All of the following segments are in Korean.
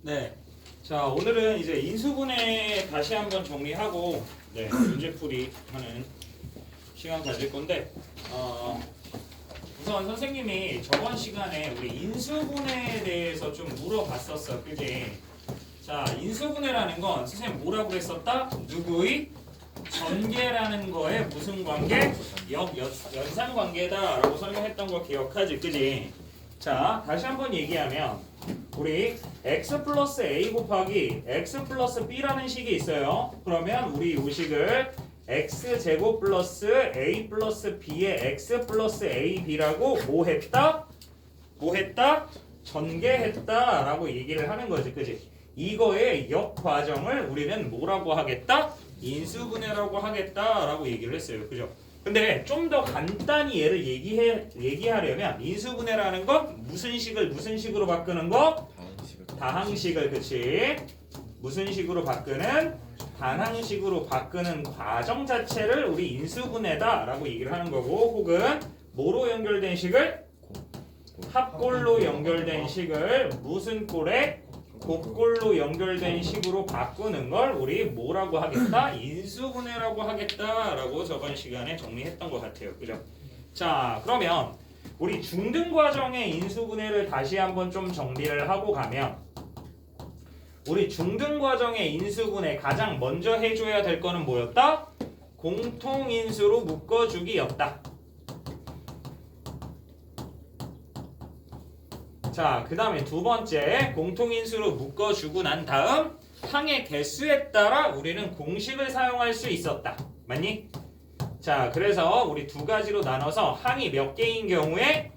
네. 자, 오늘은 이제 인수분해 다시 한번 정리하고 문제풀이 하는 시간 가질 건데 우선 선생님이 저번 시간에 우리 인수분해에 대해서 좀 물어봤었어. 그지? 자, 인수분해라는 건 선생님 뭐라고 했었다? 누구의? 전개라는 거에 무슨 관계? 연산관계다라고 설명했던 거 기억하지? 그지? 자, 다시 한번 얘기하면 우리 x 플러스 a 곱하기 x 플러스 b라는 식이 있어요. 그러면 우리 이 식을 x 제곱 플러스 a 플러스 b의 x 플러스 ab라고 뭐 했다? 뭐 했다? 전개했다라고 얘기를 하는 거지. 그지? 이거의 역과정을 우리는 뭐라고 하겠다? 인수분해라고 하겠다라고 얘기를 했어요. 그죠? 근데 좀 더 간단히 얘를 얘기하려면 인수분해라는 건 무슨 식으로 바꾸는 거? 다항식을. 그치? 무슨 식으로 바꾸는? 단항식으로 바꾸는 과정 자체를 우리 인수분해다라고 얘기를 하는 거고, 혹은 뭐로 연결된 식을? 합골로 연결된 식을 무슨 꼴에? 곱골로 연결된 식으로 바꾸는 걸 우리 뭐라고 하겠다? 인수분해라고 하겠다라고 저번 시간에 정리했던 것 같아요. 그죠? 자, 그러면 우리 중등 과정의 인수분해를 다시 한번 좀 정리를 하고 가면, 우리 중등 과정의 인수분해 가장 먼저 해줘야 될 거는 뭐였다? 공통인수로 묶어주기였다. 자, 그 다음에 두 번째, 공통인수로 묶어주고 난 다음 항의 개수에 따라 우리는 공식을 사용할 수 있었다. 맞니? 자, 그래서 우리 두 가지로 나눠서 항이 몇 개인 경우에,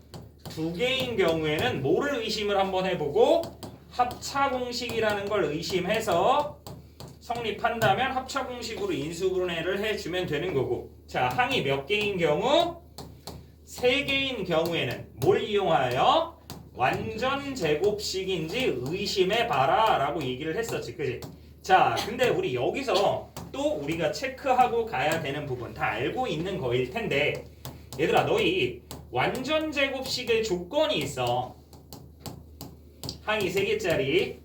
두 개인 경우에는 뭐를 의심을 한번 해보고, 합차공식이라는 걸 의심해서 성립한다면 합차공식으로 인수분해를 해주면 되는 거고, 자, 항이 몇 개인 경우, 세 개인 경우에는 뭘 이용하여? 완전 제곱식인지 의심해봐라 라고 얘기를 했었지. 그지? 자, 근데 우리 여기서 또 우리가 체크하고 가야 되는 부분, 다 알고 있는 거일 텐데, 얘들아, 너희 완전 제곱식의 조건이 있어. 항이 3개짜리,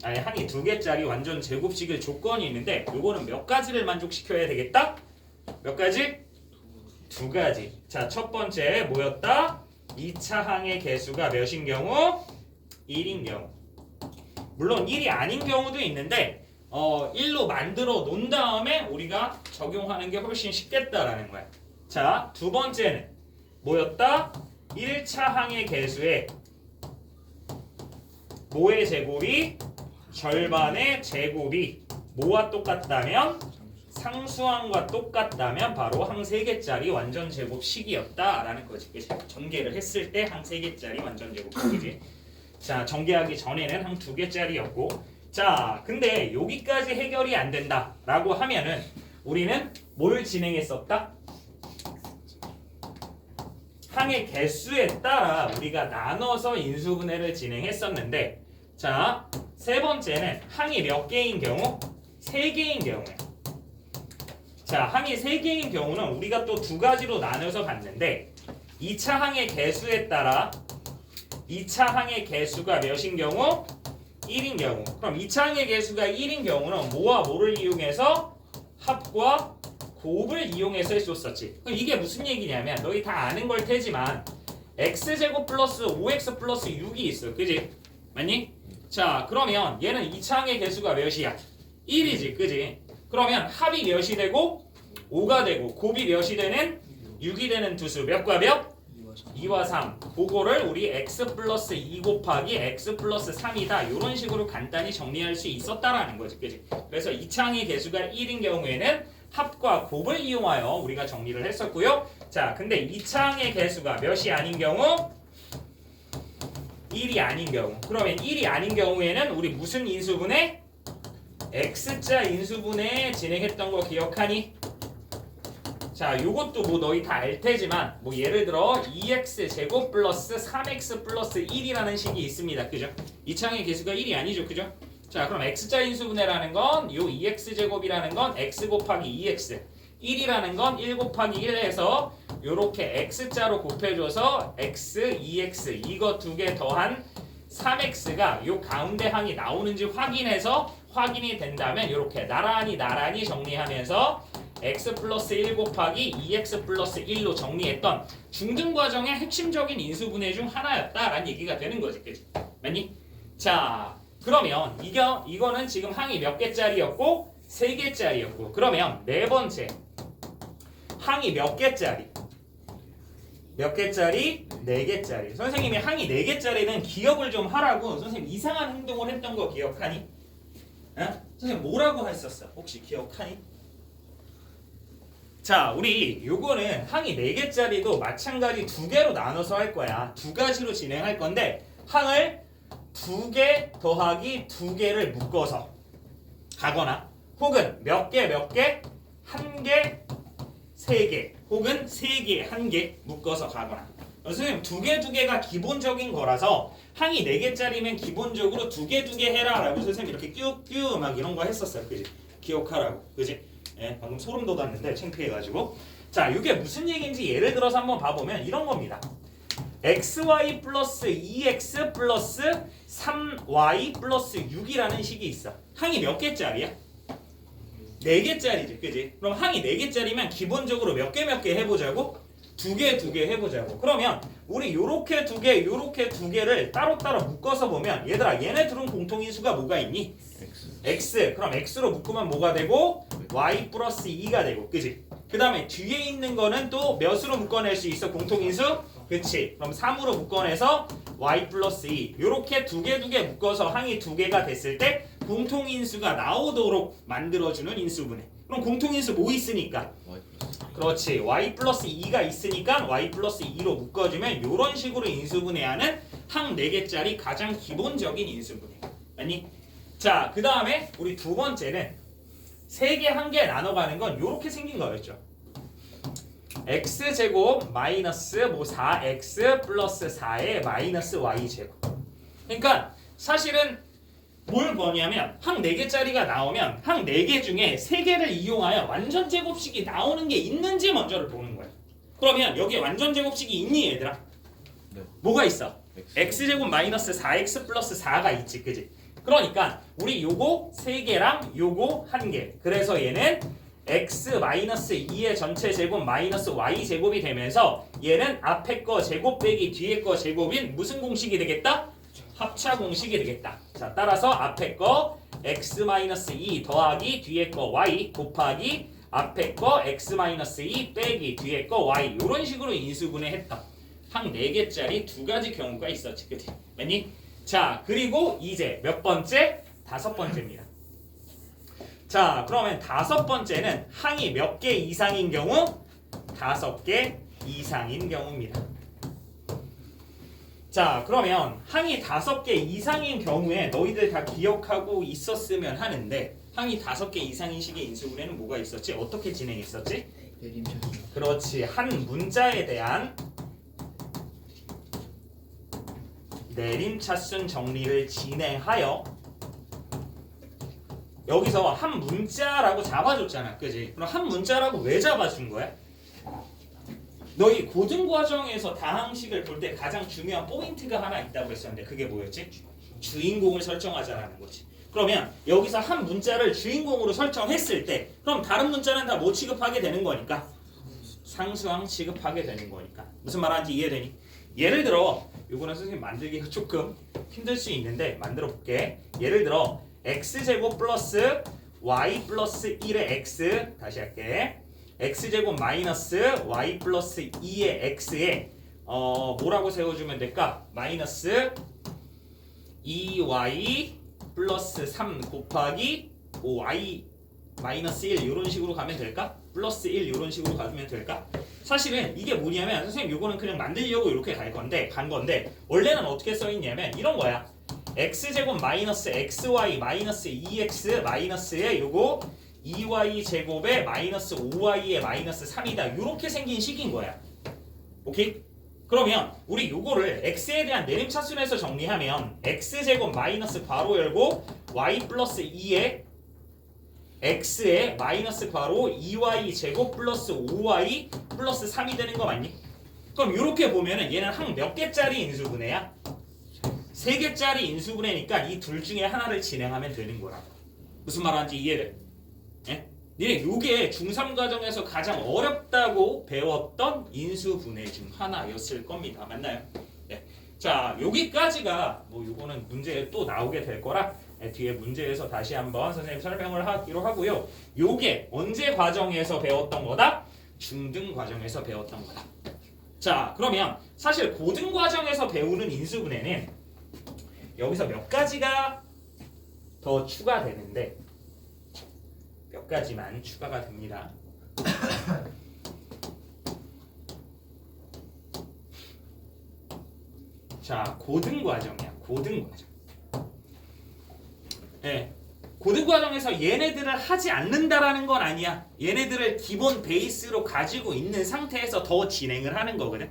아니 항이 2개짜리 완전 제곱식의 조건이 있는데, 요거는 몇 가지를 만족시켜야 되겠다? 몇 가지? 2가지. 자, 첫 번째 뭐였다? 2차 항의 개수가 몇인 경우? 1인 경우. 물론 1이 아닌 경우도 있는데 1로 만들어 놓은 다음에 우리가 적용하는 게 훨씬 쉽겠다라는 거야. 자, 두 번째는 뭐였다? 1차 항의 개수에 뭐의 제곱이? 절반의 제곱이 뭐와 똑같다면? 상수항과 똑같다면 바로 항 3개짜리 완전 제곱식이었다라는 거지. 그치? 전개를 했을 때 항 3개짜리 완전 제곱식이지. 자, 전개하기 전에는 항 2개짜리였고, 자, 근데 여기까지 해결이 안 된다라고 하면은 우리는 뭘 진행했었다? 항의 개수에 따라 우리가 나눠서 인수분해를 진행했었는데, 자, 세 번째는 항이 몇 개인 경우? 3개인 경우에. 자, 항이 3개인 경우는 우리가 또 2가지로 나눠서 봤는데, 2차 항의 개수에 따라 2차 항의 개수가 몇인 경우? 1인 경우. 그럼 2차 항의 개수가 1인 경우는 뭐와 뭐를 이용해서? 합과 곱을 이용해서 했었지. 그럼 이게 무슨 얘기냐면, 너희 다 아는 걸 테지만 x제곱 플러스 5x 플러스 6이 있어. 그지? 맞니? 자, 그러면 얘는 2차 항의 개수가 몇이야? 1이지. 그지? 그러면 합이 몇이 되고 5가 되고 곱이 몇이 되는 6이 되는 두수 몇과 몇? 2와 3. 그거를 우리 x 플러스 2 곱하기 x 플러스 3이다. 이런 식으로 간단히 정리할 수 있었다라는 거지. 그치? 그래서 2차 항의 개수가 1인 경우에는 합과 곱을 이용하여 우리가 정리를 했었고요. 자, 근데 2차 항의 개수가 몇이 아닌 경우? 1이 아닌 경우. 그러면 1이 아닌 경우에는 우리 무슨 인수분해? X자 인수분해 진행했던 거 기억하니? 자, 요것도 뭐 너희 다 알 테지만, 뭐 예를 들어 2x 제곱 플러스 3x 플러스 1이라는 식이 있습니다. 그죠? 2차항의 개수가 1이 아니죠. 그죠? 자, 그럼 X자 인수분해라는 건 요 2x 제곱이라는 건 x 곱하기 2x, 1이라는 건 1 곱하기 1 해서 요렇게 X자로 곱해줘서 x, 2x 이거 2개 더한 3x가 요 가운데 항이 나오는지 확인해서 확인이 된다면 이렇게 나란히 정리하면서 x 플러스 1 곱하기 2x 플러스 1로 정리했던 중등과정의 핵심적인 인수분해 중 하나였다라는 얘기가 되는 거지. 그치? 맞니? 자, 그러면 이거는 지금 항이 몇 개짜리였고 3개짜리였고, 그러면 네 번째 항이 몇 개짜리? 몇 개짜리? 4개짜리. 선생님이 항이 4개짜리는 기억을 좀 하라고 선생님 이상한 행동을 했던 거 기억하니? 어? 선생님 뭐라고 했었어? 혹시 기억하니? 자, 우리 요거는 항이 4개짜리도 마찬가지 2개로 나눠서 할 거야. 2가지로 진행할 건데 항을 2개 더하기 2개를 묶어서 가거나, 혹은 몇 개, 1개, 3개, 혹은 3개, 1개 묶어서 가거나. 선생님 2개가 기본적인 거라서 항이 4개짜리면 기본적으로 2개 해라 라고 선생님 이렇게 끼우 막 이런 거 했었어요. 그지? 기억하라고. 그지? 예, 방금 소름 돋았는데 창피해가지고. 자, 이게 무슨 얘기인지 예를 들어서 한번 봐보면 이런 겁니다. xy 플러스 2x 플러스 3y 플러스 6이라는 식이 있어. 항이 몇 개짜리야? 4개짜리지. 그지? 그럼 항이 4개짜리면 기본적으로 몇 개 해보자고? 2개 해보자고. 그러면 우리 요렇게 2개, 요렇게 2개를 따로따로 묶어서 보면 얘들아, 얘네 둘은 공통인수가 뭐가 있니? x. 그럼 x로 묶으면 뭐가 되고? y 플러스 2가 되고. 그지? 그 다음에 뒤에 있는 거는 또 몇으로 묶어낼 수 있어? 공통인수? 그치? 그럼 3으로 묶어내서 y 플러스 2. 요렇게 2개 묶어서 항이 2개가 됐을 때 공통인수가 나오도록 만들어주는 인수분해. 그럼 공통인수 뭐 있으니까? 그렇지. y 플러스 2가 있으니까 y 플러스 2로 묶어주면 이런 식으로 인수분해하는 항 4개짜리 가장 기본적인 인수분해. 아니? 자, 그 다음에 우리 두 번째는 3개, 1개 나눠가는 건 이렇게 생긴 거였죠. x제곱 마이너스 뭐 4x 플러스 4의 마이너스 y제곱. 그러니까 사실은 뭘 보냐면 항 4개짜리가 나오면 항 4개 중에 3개를 이용하여 완전 제곱식이 나오는 게 있는지 먼저를 보는 거야. 그러면 여기에 완전 제곱식이 있니 얘들아? 네. 뭐가 있어? x제곱 마이너스 4x 플러스 4가 있지. 그지? 그러니까 우리 요거 3개랑 요거 1개. 그래서 얘는 x 마이너스 2의 전체 제곱 마이너스 y 제곱이 되면서 얘는 앞에 거 제곱 빼기 뒤에 거 제곱인 무슨 공식이 되겠다? 합차 공식이 되겠다. 자, 따라서 앞에 거 x 마이너스 2 더하기 뒤에 거 y 곱하기 앞에 거 x 마이너스 2 빼기 뒤에 거 y, 이런 식으로 인수분해했다. 항 4개짜리 2가지 경우가 있었지. 그치? 맞니? 자, 그리고 이제 몇 번째? 5번째입니다. 자, 그러면 5번째는 항이 몇 개 이상인 경우? 5개 이상인 경우입니다. 자, 그러면 항이 5개 이상인 경우에 너희들 다 기억하고 있었으면 하는데, 항이 5개 이상인 식의 인수분해는 뭐가 있었지? 어떻게 진행했었지? 내림차순. 그렇지. 한 문자에 대한 내림차순 정리를 진행하여 여기서 한 문자라고 잡아줬잖아. 그지? 그럼 한 문자라고 왜 잡아준 거야? 너희 고등과정에서 다항식을 볼 때 가장 중요한 포인트가 하나 있다고 했었는데 그게 뭐였지? 주인공을 설정하자라는 거지. 그러면 여기서 한 문자를 주인공으로 설정했을 때 그럼 다른 문자는 다 뭐 취급하게 되는 거니까? 상수항 취급하게 되는 거니까. 무슨 말하는지 이해되니? 예를 들어 이거는 선생님 만들기가 조금 힘들 수 있는데 만들어 볼게. 예를 들어 x제곱 플러스 y 플러스 1의 x, 다시 할게. x제곱 마이너스 y 플러스 2의 x에 뭐라고 세워주면 될까? 마이너스 2y 플러스 3 곱하기 5y 마이너스 1 이런 식으로 가면 될까? 플러스 1 이런 식으로 가면 될까? 사실은 이게 뭐냐면 선생님 이거는 그냥 만들려고 이렇게 간 건데 원래는 어떻게 써있냐면 이런 거야. x제곱 마이너스 xy 마이너스 2x 마이너스에 요거 2y 제곱에 마이너스 5y에 마이너스 3이다. 이렇게 생긴 식인 거야. 오케이? 그러면 우리 요거를 x에 대한 내림차순에서 정리하면 x제곱 마이너스 괄호 열고 y 플러스 2에 x에 마이너스 괄호 2y 제곱 플러스 5y 플러스 3이 되는 거 맞니? 그럼 이렇게 보면은 얘는 항 몇 개짜리 인수분해야? 3개짜리 인수분해니까 이 둘 중에 하나를 진행하면 되는 거라고. 무슨 말하는지 이해돼? 예? 니네 요게 중3 과정에서 가장 어렵다고 배웠던 인수분해 중 하나였을 겁니다. 맞나요? 네. 자, 여기까지가 뭐 요거는 문제에 또 나오게 될 거라 뒤에 문제에서 다시 한번 선생님 설명을 하기로 하고요. 요게 언제 과정에서 배웠던 거다? 중등 과정에서 배웠던 거다. 자, 그러면 사실 고등 과정에서 배우는 인수분해는 여기서 몇 가지가 더 추가되는데 몇 가지만 추가가 됩니다. 자, 고등 과정이야. 고등 과정. 네. 고등 과정에서 얘네들을 하지 않는다라는 건 아니야. 얘네들을 기본 베이스로 가지고 있는 상태에서 더 진행을 하는 거거든.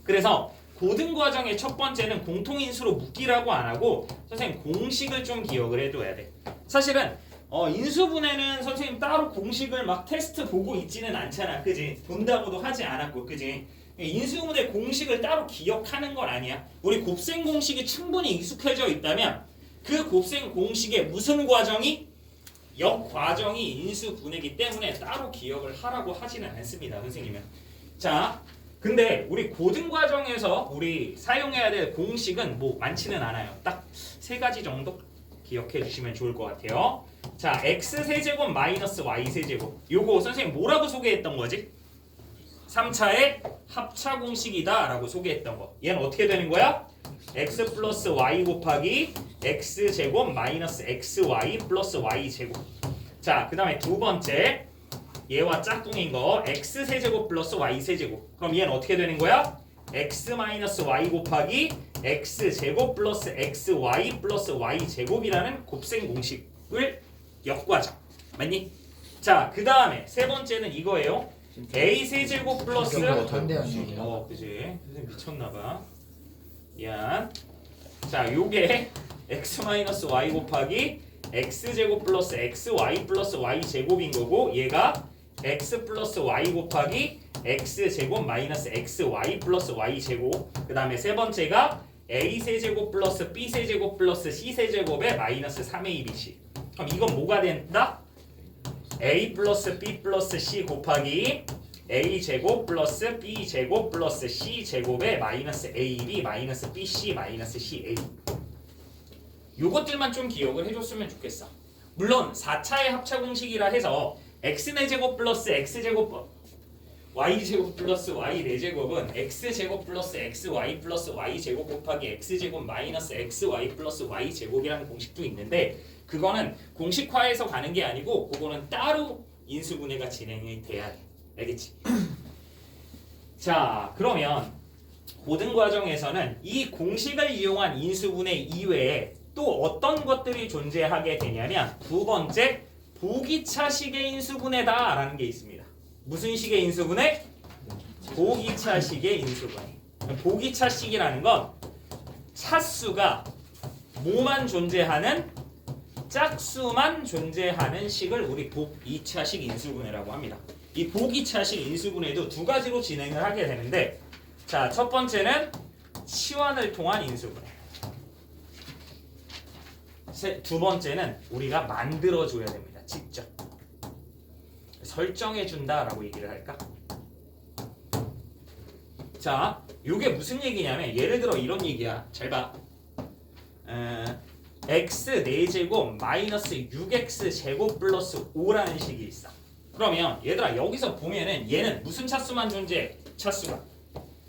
그래서 고등 과정의 첫 번째는 공통인수로 묶기라고 안 하고 선생님 공식을 좀 기억을 해둬야 돼. 사실은 인수분해는 선생님 따로 공식을 막 테스트 보고 있지는 않잖아. 그지? 본다고도 하지 않았고. 그지? 인수분해 공식을 따로 기억하는 건 아니야. 우리 곱셈 공식이 충분히 익숙해져 있다면 그 곱셈 공식의 무슨 과정이? 역 과정이 인수분해이기 때문에 따로 기억을 하라고 하지는 않습니다. 선생님은. 자, 근데 우리 고등 과정에서 우리 사용해야 될 공식은 뭐 많지는 않아요. 딱 3가지 정도 기억해 주시면 좋을 것 같아요. 자, x세제곱 마이너스 y세제곱. 요거 선생님 뭐라고 소개했던 거지? 3차의 합차 공식이다 라고 소개했던 거. 얘는 어떻게 되는 거야? x 플러스 y 곱하기 x제곱 마이너스 xy 플러스 y제곱. 자, 그 다음에 두 번째 얘와 짝꿍인 거 x세제곱 플러스 y세제곱. 그럼 얘는 어떻게 되는 거야? x 마이너스 y 곱하기 x제곱 플러스 xy 플러스 y제곱이라는 곱셈 공식을 역과정. 맞니? 자, 그 다음에 세 번째는 이거예요. a세제곱 플러스 반대하는 그지? 선생님 미쳤나봐. 미안. 자, 요게 x 마이너스 y 곱하기 x제곱 플러스 xy 플러스 y제곱인 거고 얘가 x 플러스 y 곱하기 x제곱 마이너스 xy 플러스 y제곱. 그 다음에 세 번째가 a세제곱 플러스 b세제곱 플러스 c세제곱의 마이너스 3abc. 그럼 이건 뭐가 된다? a 플러스 b 플러스 c 곱하기 a제곱 플러스 b제곱 플러스 c제곱의 마이너스 ab 마이너스 bc 마이너스 ca. 요것들만 좀 기억을 해줬으면 좋겠어. 물론 4차의 합차 공식이라 해서 x4제곱 플러스 x제곱 y제곱 플러스 y4제곱은 x제곱 플러스 xy 플러스 y제곱 곱하기 x제곱 마이너스 xy 플러스 y제곱이라는 공식도 있는데 그거는 공식화해서 가는 게 아니고 그거는 따로 인수분해가 진행이 돼야 돼. 알겠지? 자, 그러면 고등 과정에서는 이 공식을 이용한 인수분해 이외에 또 어떤 것들이 존재하게 되냐면 두 번째 보기차식의 인수분해다라는 게 있습니다. 무슨 식의 인수분해? 보기차식의 인수분해. 보기차식이라는 건 차수가 뭐만 존재하는 짝수만 존재하는 식을 우리 보기차식 인수분해라고 합니다. 이 보기차식 인수분해도 두 가지로 진행을 하게 되는데 자, 첫 번째는 치환을 통한 인수분해. 두 번째는 우리가 만들어줘야 됩니다. 직접. 설정해준다라고 얘기를 할까? 자, 이게 무슨 얘기냐면 예를 들어 이런 얘기야. 잘 봐. x 4제곱 마이너스 6x 제곱 플러스 5라는 식이 있어. 그러면 얘들아 여기서 보면은 얘는 무슨 차수만 존재해? 차수가.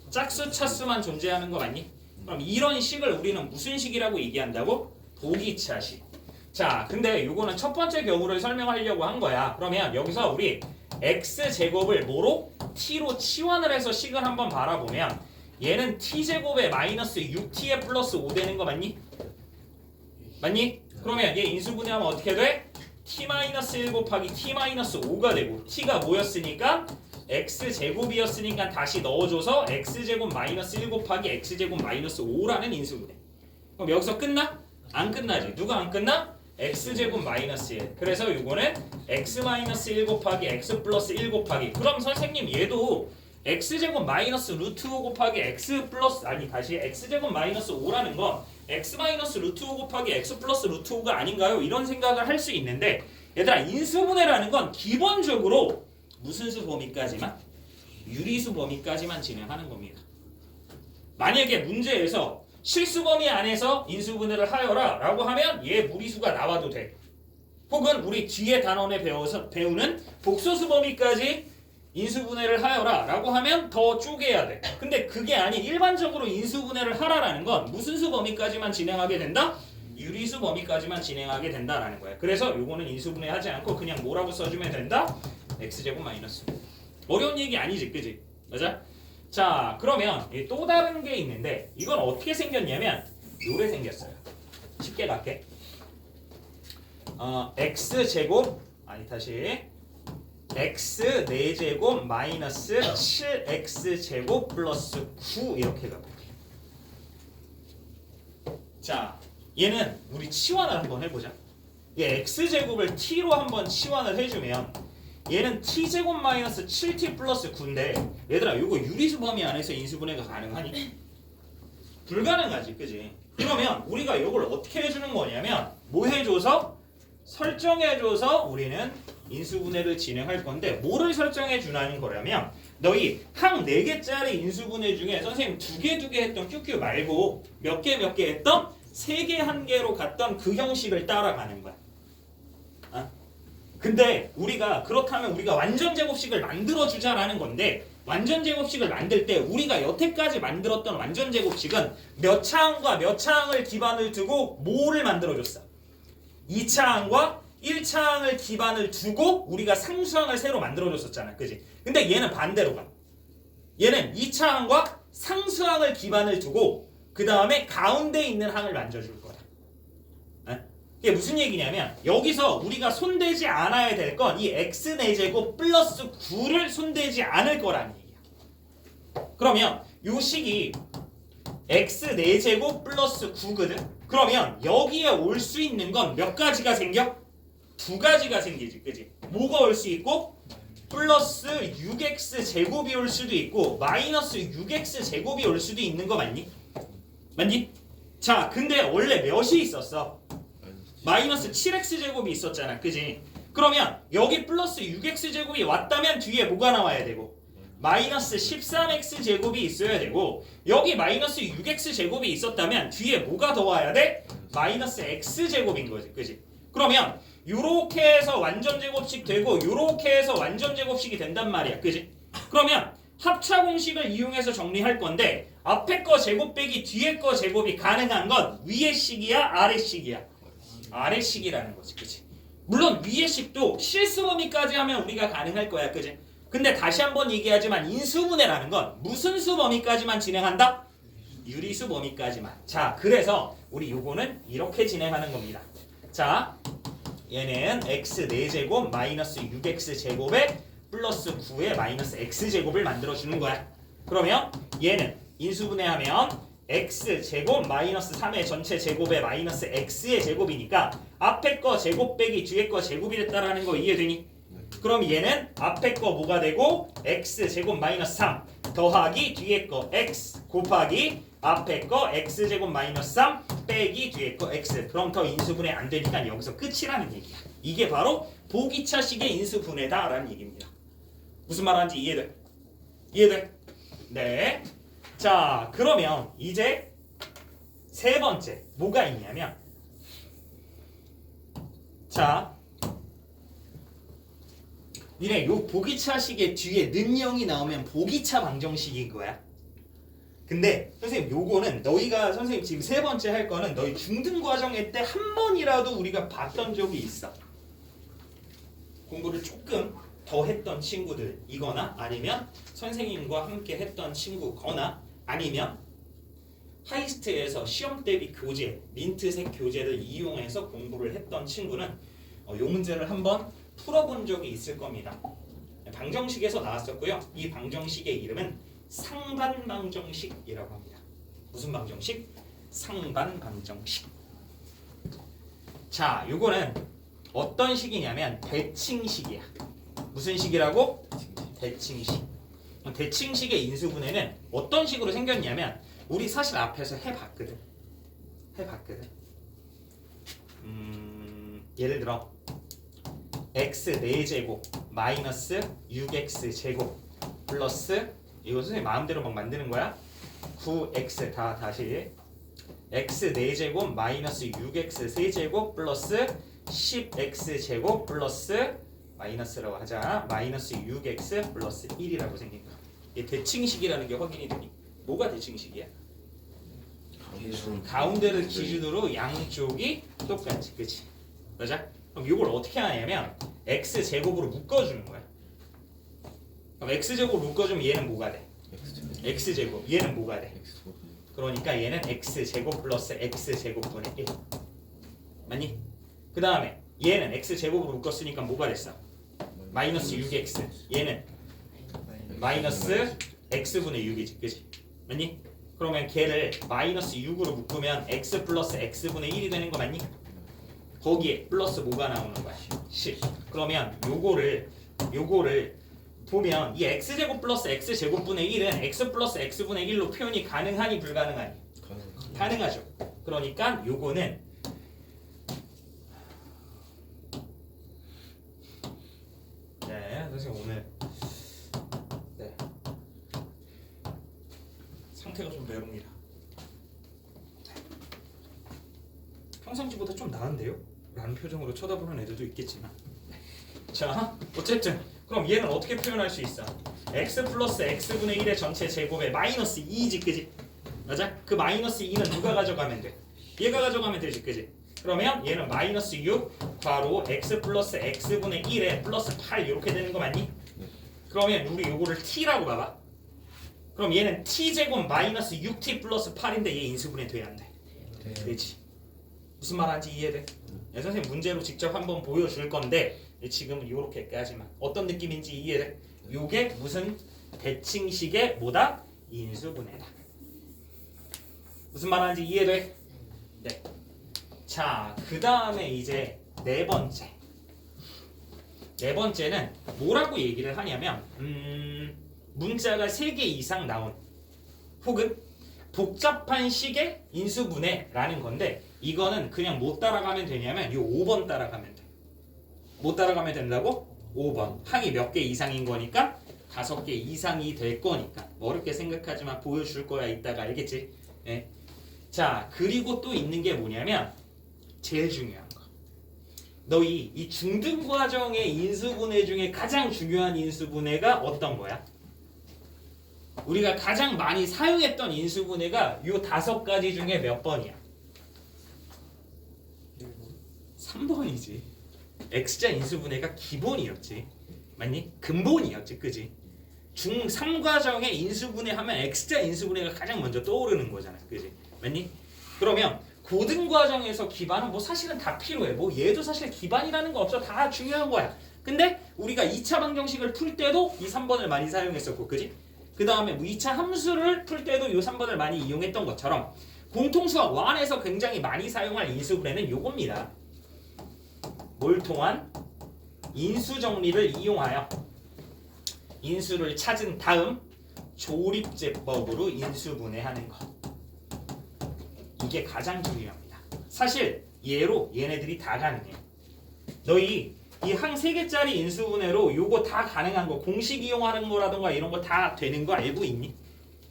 짝수 차수만 존재하는 거 맞니? 그럼 이런 식을 우리는 무슨 식이라고 얘기한다고? 보기차식. 자, 근데 요거는 첫 번째 경우를 설명하려고 한 거야. 그러면 여기서 우리 x제곱을 뭐로? t로 치환을 해서 식을 한번 바라보면 얘는 t제곱에 마이너스 6t에 플러스 5 되는 거 맞니? 맞니? 그러면 얘 인수분해하면 어떻게 돼? t-1 곱하기 t-5가 되고 t가 뭐였으니까? x제곱이었으니까 다시 넣어줘서 x제곱 마이너스 1 곱하기 x제곱 마이너스 5라는 인수분해. 그럼 여기서 끝나? 안 끝나지. 누가 안 끝나? x제곱 마이너스 1. 그래서 이거는 x 마이너스 1 곱하기 x 플러스 1 곱하기. 그럼 선생님 얘도 x제곱 마이너스 루트 5 곱하기 x 플러스 아니 다시 x제곱 마이너스 5라는 건 x 마이너스 루트 5 곱하기 x 플러스 루트 5가 아닌가요? 이런 생각을 할 수 있는데 얘들아 인수분해라는 건 기본적으로 무슨 수 범위까지만? 유리수 범위까지만 진행하는 겁니다. 만약에 문제에서 실수 범위 안에서 인수분해를 하여라 라고 하면 얘 무리수가 나와도 돼. 혹은 우리 뒤에 단원에 배우는 복소수 범위까지 인수분해를 하여라 라고 하면 더 쪼개야 돼. 근데 그게 아닌 일반적으로 인수분해를 하라라는 건 무슨 수 범위까지만 진행하게 된다? 유리수 범위까지만 진행하게 된다라는 거야. 그래서 요거는 인수분해 하지 않고 그냥 뭐라고 써주면 된다? x제곱 마이너스. 어려운 얘기 아니지, 그지? 맞아? 자, 그러면 또 다른 게 있는데 이건 어떻게 생겼냐면 요래 생겼어요. 쉽게 갈게. x제곱 아니 다시 x 4제곱 마이너스 7x제곱 플러스 9 이렇게 가볼게요. 자, 얘는 우리 치환을 한번 해보자. 얘 x제곱을 t로 한번 치환을 해주면 얘는 t제곱 마이너스 7t 플러스 9인데 얘들아 이거 유리수 범위 안에서 인수분해가 가능하니? 불가능하지, 그지? 그러면 우리가 이걸 어떻게 해주는 거냐면 뭐 해줘서? 설정해줘서 우리는 인수분해를 진행할 건데 뭐를 설정해 주라는 거라면 너희 항 4개짜리 인수분해 중에 선생님 2개 했던 QQ 말고 몇 개 했던 3개 1개로 갔던 그 형식을 따라가는 거야. 근데 우리가 그렇다면 우리가 완전 제곱식을 만들어 주자라는 건데 완전 제곱식을 만들 때 우리가 여태까지 만들었던 완전 제곱식은 몇 차항과 몇 차항을 기반을 두고 뭐를 만들어 줬어? 2차항과 1차항을 기반을 두고 우리가 상수항을 새로 만들어줬었잖아. 그지? 근데 얘는 반대로 가. 얘는 2차항과 상수항을 기반을 두고 그 다음에 가운데 있는 항을 만져줄 거야. 이게 무슨 얘기냐면 여기서 우리가 손대지 않아야 될 건 이 x 4제곱 플러스 9를 손대지 않을 거라는 얘기야. 그러면 요 식이 x 4제곱 플러스 9거든? 그러면 여기에 올 수 있는 건 몇 가지가 생겨? 2가지가 생기지, 그지? 뭐가 올 수 있고? 플러스 6x 제곱이 올 수도 있고 마이너스 6x 제곱이 올 수도 있는 거 맞니? 맞니? 자, 근데 원래 몇이 있었어? 마이너스 7x 제곱이 있었잖아, 그지? 그러면 여기 플러스 6x 제곱이 왔다면 뒤에 뭐가 나와야 되고? 마이너스 13x 제곱이 있어야 되고 여기 마이너스 6x 제곱이 있었다면 뒤에 뭐가 더 와야 돼? 마이너스 x 제곱인 거지, 그지? 그러면 요렇게 해서 완전 제곱식 되고 요렇게 해서 완전 제곱식이 된단 말이야, 그지? 그러면 합차 공식을 이용해서 정리할 건데 앞에 거 제곱 빼기 뒤에 거 제곱이 가능한 건 위의 식이야, 아래 식이야? 아래 식이라는 거지, 그지? 물론 위의 식도 실수 범위까지 하면 우리가 가능할 거야, 그지? 근데 다시 한번 얘기하지만 인수분해라는 건 무슨 수 범위까지만 진행한다? 유리수 범위까지만. 자, 그래서 우리 요거는 이렇게 진행하는 겁니다. 자, 얘는 x 4제곱 마이너스 6x 제곱에 플러스 9에 마이너스 x 제곱을 만들어주는 거야. 그러면 얘는 인수분해하면 x 제곱 마이너스 3의 전체 제곱에 마이너스 x의 제곱이니까 앞에 거 제곱 빼기 뒤에 거 제곱이 됐다라는 거 이해되니? 그럼 얘는 앞에 거 뭐가 되고 x 제곱 마이너스 3 더하기 뒤에 거 x 곱하기 앞에 거 x 제곱 마이너스 3 빼기 뒤에 거 x. 그럼 더 인수분해 안 되니까 여기서 끝이라는 얘기야. 이게 바로 보기차식의 인수분해다라는 얘기입니다. 무슨 말하는지 이해돼? 이해돼? 네. 자, 그러면 이제 세 번째 뭐가 있냐면 자, 니네 요 보기차식의 뒤에 는영이 나오면 보기차 방정식인 거야. 근데 선생님 요거는 너희가 선생님 지금 세 번째 할 거는 너희 중등 과정일 때 한 번이라도 우리가 봤던 적이 있어. 공부를 조금 더 했던 친구들이거나 아니면 선생님과 함께 했던 친구거나 아니면 하이스트에서 시험 대비 교재, 민트색 교재를 이용해서 공부를 했던 친구는 요 문제를 한번 풀어본 적이 있을 겁니다. 방정식에서 나왔었고요. 이 방정식의 이름은 상반 방정식이라고 합니다. 무슨 방정식? 상반 방정식. 자, 요거는 어떤 식이냐면 대칭식이야. 무슨 식이라고? 대칭식. 대칭식의 인수분해는 어떤 식으로 생겼냐면 우리 사실 앞에서 해봤거든. 예를 들어 x 4제곱 마이너스 6x 제곱 플러스 이거 선생님 마음대로 막 만드는 거야. 9x 다시 x 4제곱 마이너스 6x 세제곱 플러스 10x 제곱 플러스 마이너스라고 하자. 마이너스 6x 플러스 1이라고 생긴 거야. 이게 대칭식이라는 게 확인이 되니 뭐가 대칭식이야? 가운데를 기준으로 양쪽이 똑같지, 그치? 맞아? 그럼 이걸 어떻게 하냐면 x 제곱으로 묶어주는 거야. 그럼 x 제곱으로 묶어주면 얘는 뭐가 돼? x 제곱. 얘는 뭐가 돼? 그러니까 얘는 x 제곱 플러스 x 제곱분의 1. 맞니? 그 다음에 얘는 x 제곱으로 묶었으니까 뭐가 됐어? 마이너스 6x. 얘는 마이너스 x분의 6이지, 그치? 맞니? 그러면 걔를 마이너스 6으로 묶으면 x 플러스 x분의 1이 되는 거 맞니? 거기에 플러스 뭐가 나오는 거야? 10. 그러면 요거를 보면 이 x제곱 플러스 x제곱분의 1은 x 플러스 x분의 1로 표현이 가능하니 불가능하니? 가능하죠. 그러니까 요거는 네, 선생님 오늘 네 상태가 좀 매웁니다. 평상시보다 좀 나은데요? 라는 표정으로 쳐다보는 애들도 있겠지만 자 어쨌든 그럼 얘는 어떻게 표현할 수 있어? x 플러스 x분의 1의 전체 제곱에 마이너스 2지 그지? 맞아? 그 마이너스 2는 누가 가져가면 돼? 얘가 가져가면 되지 그지? 그러면 얘는 마이너스 6 괄호 x 플러스 x분의 1에 플러스 8 이렇게 되는 거 맞니? 그러면 우리 요거를 t라고 봐봐. 그럼 얘는 t제곱 마이너스 6t 플러스 8인데 얘 인수분해 돼야 안 돼? 되지. 무슨 말하는지 이해돼? 네, 선생님 문제로 직접 한번 보여줄 건데 지금은 요렇게까지만. 어떤 느낌인지 이해돼? 요게 무슨 대칭식의 뭐다? 인수분해다. 무슨 말하는지 이해돼? 네. 자, 그 다음에 이제 네 번째는 뭐라고 얘기를 하냐면 문자가 3개 이상 나온 혹은 복잡한 식의 인수분해라는 건데 이거는 그냥 못 따라가면 되냐면 이 5번 따라가면 돼. 못 따라가면 된다고? 5번. 항이 몇 개 이상인 거니까 5개 이상이 될 거니까 어렵게 생각하지만 보여줄 거야. 이따가 알겠지? 네. 자, 그리고 또 있는 게 뭐냐면 제일 중요한 거. 너희 이 중등 과정의 인수분해 중에 가장 중요한 인수분해가 어떤 거야? 우리가 가장 많이 사용했던 인수분해가 요 5가지 중에 몇 번이야? 3번이지. X자 인수분해가 기본이었지. 맞니? 근본이었지. 그지? 중3 과정의 인수분해 하면 X자 인수분해가 가장 먼저 떠오르는 거잖아. 그지? 맞니? 그러면 고등 과정에서 기반은 뭐 사실은 다 필요해. 뭐 얘도 사실 기반이라는 거 없어. 다 중요한 거야. 근데 우리가 2차 방정식을 풀 때도 이 3번을 많이 사용했었고. 그지? 그 다음에 뭐 2차 함수를 풀 때도 이 3번을 많이 이용했던 것처럼 공통수학 1에서 굉장히 많이 사용할 인수분해는 요겁니다. 뭘 통한? 인수정리를 이용하여 인수를 찾은 다음 조립제법으로 인수분해하는 것. 이게 가장 중요합니다. 사실 얘로 얘네들이 다 가능해. 너희 이 항 3개짜리 인수분해로 요거 다 가능한 거 공식 이용하는 거라던가 이런 거 다 되는 거 알고 있니?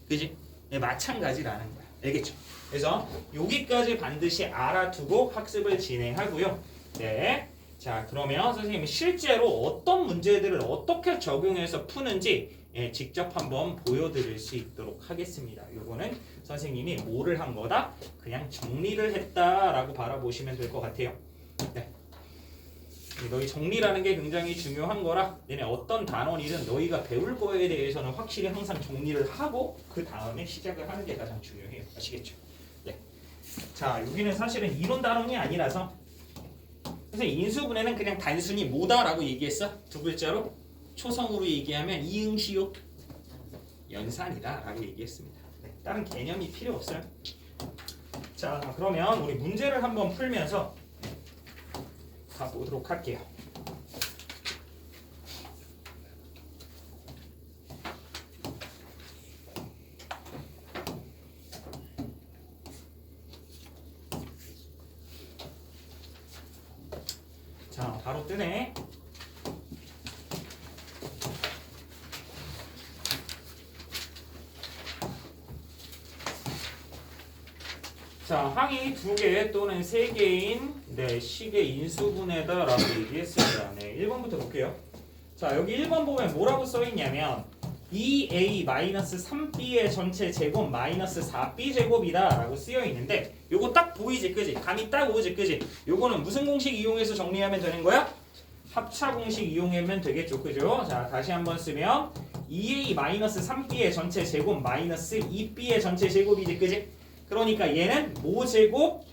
그지? 네, 마찬가지라는 거야. 알겠죠? 그래서 여기까지 반드시 알아두고 학습을 진행하고요. 네. 자, 그러면 선생님이 실제로 어떤 문제들을 어떻게 적용해서 푸는지 직접 한번 보여드릴 수 있도록 하겠습니다. 요거는 선생님이 뭐를 한 거다? 그냥 정리를 했다라고 바라보시면 될 것 같아요. 네. 너희 정리라는 게 굉장히 중요한 거라 얘네 어떤 단원이든 너희가 배울 거에 대해서는 확실히 항상 정리를 하고 그 다음에 시작을 하는 게 가장 중요해요. 아시겠죠? 네. 자, 여기는 사실은 이론 단원이 아니라서 선생님 인수분해는 그냥 단순히 뭐다라고 얘기했어? 두 글자로 초성으로 얘기하면 이응시오 연산이다라고 얘기했습니다. 네, 다른 개념이 필요 없어요. 자, 그러면 우리 문제를 한번 풀면서 가보도록 할게요. 자, 바로 뜨네. 자, 항이 2개 또는 3개인 네, 식의 인수분해다라고 얘기했습니다. 네, 1번부터 볼게요. 자, 여기 1번 보면 뭐라고 써있냐면 2a-3b의 전체 제곱 마이너스 4b 제곱이다 라고 쓰여있는데 요거 딱 보이지 그지? 감이 딱 오지 그지? 요거는 무슨 공식 이용해서 정리하면 되는 거야? 합차 공식 이용하면 되겠죠 그죠? 자, 다시 한번 쓰면 2a-3b의 전체 제곱 마이너스 2b의 전체 제곱이지 그지? 그러니까 얘는 모제곱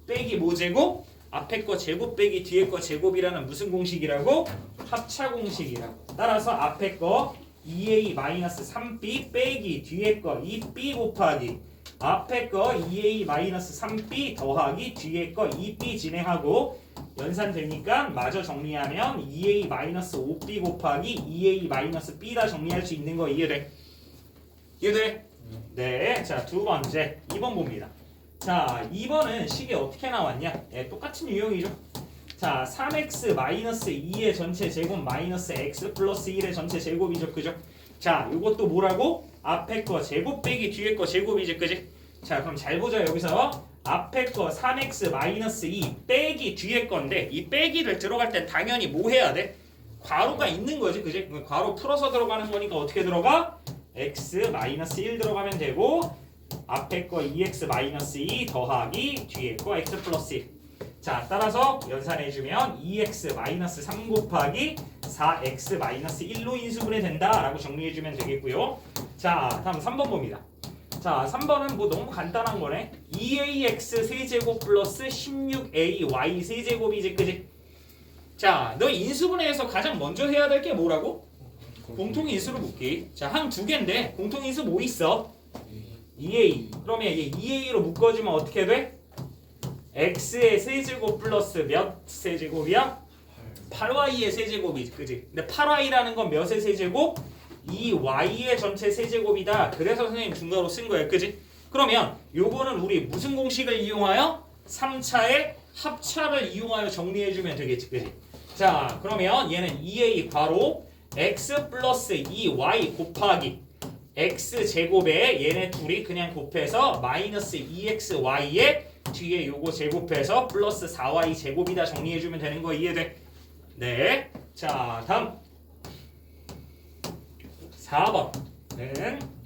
빼기 모제곱 앞에 거 제곱 빼기 뒤에 거 제곱이라는 무슨 공식이라고? 합차 공식이라고. 따라서 앞에 거 2a-3b 빼기 뒤에 거 2b 곱하기 앞에 거 2a-3b 더하기 뒤에 거 2b 진행하고 연산되니까 마저 정리하면 2a-5b 곱하기 2a-b다 정리할 수 있는 거 이해돼? 이해돼? 네, 자, 두 번째 2번 봅니다. 자, 2번은 식이 어떻게 나왔냐? 네, 똑같은 유형이죠. 자, 3x-2의 전체 제곱 마이너스 x 플러스 1의 전체 제곱이죠, 그죠? 자, 이것도 뭐라고? 앞에 거 제곱 빼기 뒤에 거 제곱이지, 그지? 자, 그럼 잘 보자 여기서 앞에 거 3x-2 빼기 뒤에 건데 이 빼기를 들어갈 땐 당연히 뭐 해야 돼? 괄호가 있는 거지, 그지? 괄호 풀어서 들어가는 거니까 어떻게 들어가? x-1 들어가면 되고 앞에 거 2x-2 더하기 뒤에 거 x 플러스 1. 자, 따라서 연산해주면 2x-3 곱하기 4x-1로 인수분해 된다라고 정리해주면 되겠고요. 자, 다음 3번 봅니다. 자, 3번은 뭐 너무 간단한 거네. 2ax 세제곱 플러스 16ay 세제곱이지, 그지? 자, 너 인수분해에서 가장 먼저 해야 될 게 뭐라고? 공통인수로 묶기. 자, 항 2개인데 공통인수 뭐 있어? 2a. 그러면 얘 2a로 묶어주면 어떻게 돼? x의 세제곱 플러스 몇 세제곱이야? 8y의 세제곱이지, 그지? 근데 8y라는 건 몇의 세제곱? 2y의 전체 세제곱이다. 그래서 선생님 중괄호 쓴 거야, 그지? 그러면 요거는 우리 무슨 공식을 이용하여? 3차의 합차를 이용하여 정리해주면 되겠지, 그지? 자, 그러면 얘는 2a 괄호 x 플러스 2y 곱하기 x 제곱에 얘네 둘이 그냥 곱해서 마이너스 2xy에 뒤에 요거 제곱해서 플러스 4y 제곱이다 정리해주면 되는 거 이해돼? 네. 자, 다음 4번은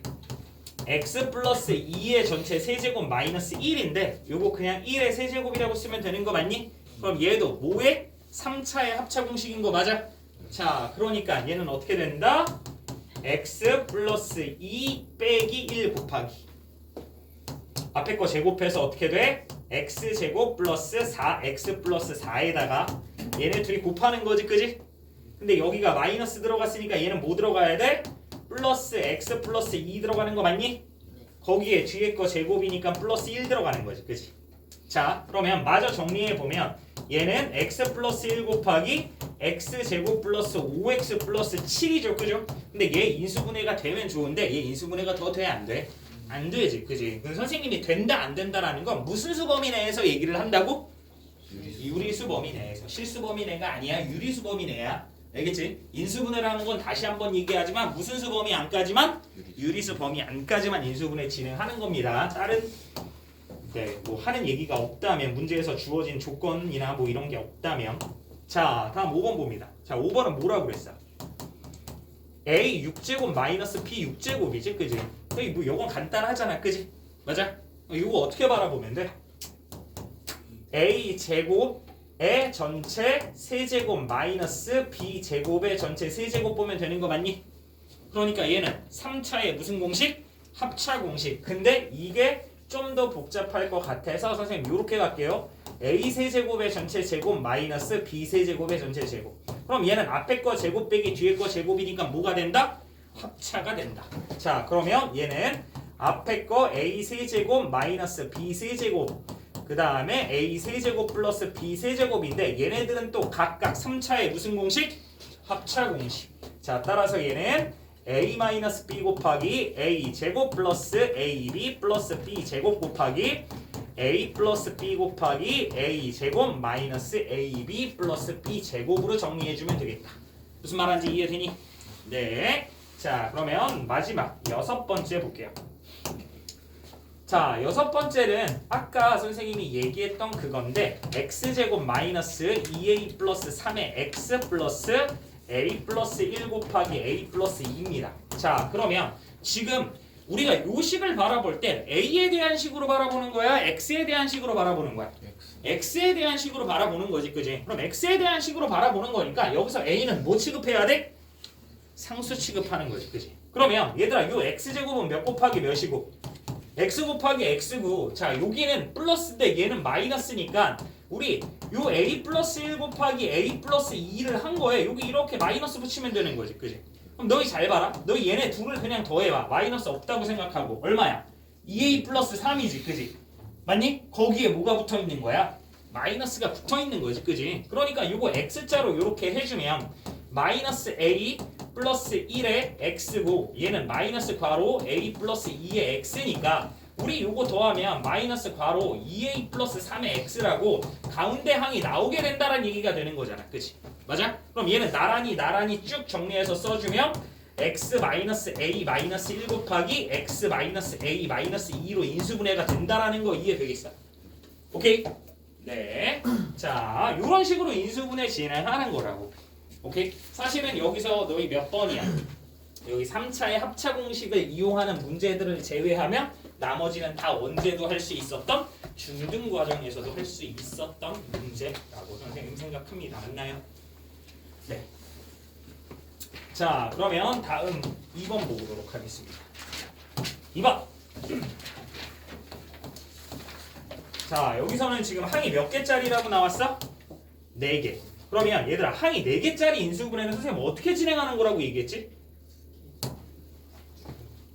x 플러스 2의 전체 세제곱 마이너스 1인데 요거 그냥 1의 세제곱이라고 쓰면 되는 거 맞니? 그럼 얘도 뭐의? 3차의 합차 공식인 거 맞아? 자, 그러니까 얘는 어떻게 된다? x 플러스 2 빼기 1 곱하기 앞에 거 제곱해서 어떻게 돼? x 제곱 플러스 4x 플러스 4에다가 얘네 둘이 곱하는 거지, 그지? 근데 여기가 마이너스 들어갔으니까 얘는 뭐 들어가야 돼? 플러스 x 플러스 2 들어가는 거 맞니? 거기에 뒤에 거 제곱이니까 플러스 1 들어가는 거지, 그지? 자, 그러면 마저 정리해보면 얘는 x 플러스 1 곱하기 x 제곱 플러스 5x 플러스 7이죠, 그죠? 근데 얘 인수분해가 되면 좋은데 얘 인수분해가 더 돼, 안 돼? 안 되지, 그지? 선생님이 된다 안 된다라는 건 무슨 수 범위 내에서 얘기를 한다고? 유리수 범위 내에서. 실수 범위 내가 아니야, 유리수 범위 내야. 알겠지? 인수분해라는 건 다시 한번 얘기하지만 무슨 수 범위 안까지만? 유리수 범위 안까지만 인수분해 진행하는 겁니다. 다른 뭐 하는 얘기가 없다면 문제에서 주어진 조건이나 뭐 이런 게 없다면. 자, 다음 5번 봅니다. 자, 5번은 뭐라고 그랬어? a 6제곱 마이너스 b 6제곱이지, 그지? 뭐 이건 간단하잖아, 그지? 맞아? 이거 어떻게 바라보면 돼? a 제곱의 전체 세제곱 마이너스 b 제곱의 전체 세제곱 보면 되는 거 맞니? 그러니까 얘는 3차의 무슨 공식? 합차 공식. 근데 이게 좀 더 복잡할 것 같아서 선생님 요렇게 갈게요. a 세제곱의 전체 제곱 마이너스 b 세제곱의 전체 제곱. 그럼 얘는 앞에 거 제곱 빼기 뒤에 거 제곱이니까 뭐가 된다? 합차가 된다. 자, 그러면 얘는 앞에 거 a 세제곱 마이너스 b 세제곱 그 다음에 a 세제곱 플러스 b 세제곱인데 얘네들은 또 각각 3차의 무슨 공식? 합차 공식. 자, 따라서 얘는 a-b 곱하기 a 제곱 플러스 ab 플러스 b 제곱 곱하기 a 플러스 b 곱하기 a 제곱 마이너스 ab 플러스 b 제곱으로 정리해주면 되겠다. 무슨 말인지 이해되니? 네. 자, 그러면 마지막 6번째 볼게요. 자, 6번째는 아까 선생님이 얘기했던 그건데 x제곱 마이너스 2a 플러스 3의 x 플러스 a 플러스 1 곱하기 a 플러스 2입니다. 자, 그러면 지금 우리가 요 식을 바라볼 때 a에 대한 식으로 바라보는 거야? x에 대한 식으로 바라보는 거야? x에 대한 식으로 바라보는 거지, 그지? 그럼 x에 대한 식으로 바라보는 거니까 여기서 a는 뭐 취급해야 돼? 상수 취급하는 거지, 그지? 그러면 얘들아, 요 x제곱은 몇 곱하기 몇이고? x 곱하기 x고, 자, 여기는 플러스인데 얘는 마이너스니까 우리 요 a 플러스 1 곱하기 a 플러스 2를 한 거에 여기 이렇게 마이너스 붙이면 되는 거지, 그지? 그럼 너희 잘 봐라. 너희 얘네 둘을 그냥 더해봐. 마이너스 없다고 생각하고 얼마야? 2a 플러스 3이지, 그지? 맞니? 거기에 뭐가 붙어 있는 거야? 마이너스가 붙어 있는 거지, 그지? 그러니까 요거 x자로 이렇게 해주면 마이너스 a 플러스 1의 x고 얘는 마이너스 괄호 a 플러스 2의 x니까 우리 요거 더하면 마이너스 괄호 2a 플러스 3의 x라고 가운데 항이 나오게 된다는 얘기가 되는 거잖아, 그치? 맞아? 그럼 얘는 나란히 쭉 정리해서 써주면 x 마이너스 a 마이너스 1 곱하기 x 마이너스 a 마이너스 2로 인수분해가 된다라는 거 이해되겠어? 오케이? 네. 자, 요런 식으로 인수분해 진행하는 거라고. 오케이? 사실은 여기서 너희 몇 번이야? 여기 3차의 합차 공식을 이용하는 문제들을 제외하면 나머지는 다 언제도 할 수 있었던 중등 과정에서도 할 수 있었던 문제라고 선생님 생각합니다. 맞나요? 네. 자, 그러면 다음 2번 보도록 하겠습니다. 2번. 자, 여기서는 지금 항이 몇 개짜리라고 나왔어? 4개. 그러면 얘들아, 항이 4개짜리 인수분해는 선생님 어떻게 진행하는 거라고 얘기했지?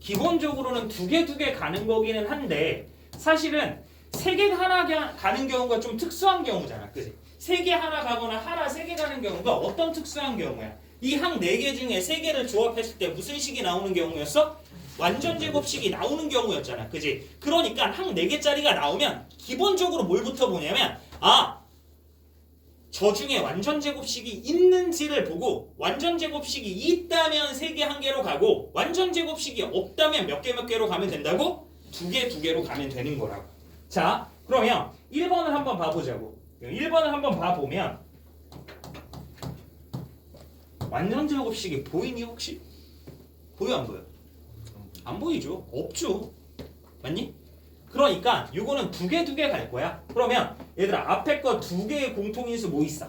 기본적으로는 2개 가는 거기는 한데 사실은 3개 하나 가는 경우가 좀 특수한 경우잖아, 그치? 3개 하나 가거나 하나 3개 가는 경우가 어떤 특수한 경우야? 이 항 4개 중에 3개를 조합했을 때 무슨 식이 나오는 경우였어? 완전 제곱식이 나오는 경우였잖아, 그치? 그러니까 항 4개짜리가 나오면 기본적으로 뭘부터 보냐면 저 중에 완전 제곱식이 있는지를 보고 완전 제곱식이 있다면 3개 한 개로 가고 완전 제곱식이 없다면 몇 개로 가면 된다고? 2개로 가면 되는 거라고. 자, 그러면 1번을 한번 봐보자고. 1번을 한번 봐보면 완전 제곱식이 보이니 혹시? 보여 안 보여? 안 보이죠? 없죠. 맞니? 그러니까 이거는 2개 갈 거야. 그러면 얘들아, 앞에 거 2개의 공통인수 뭐 있어?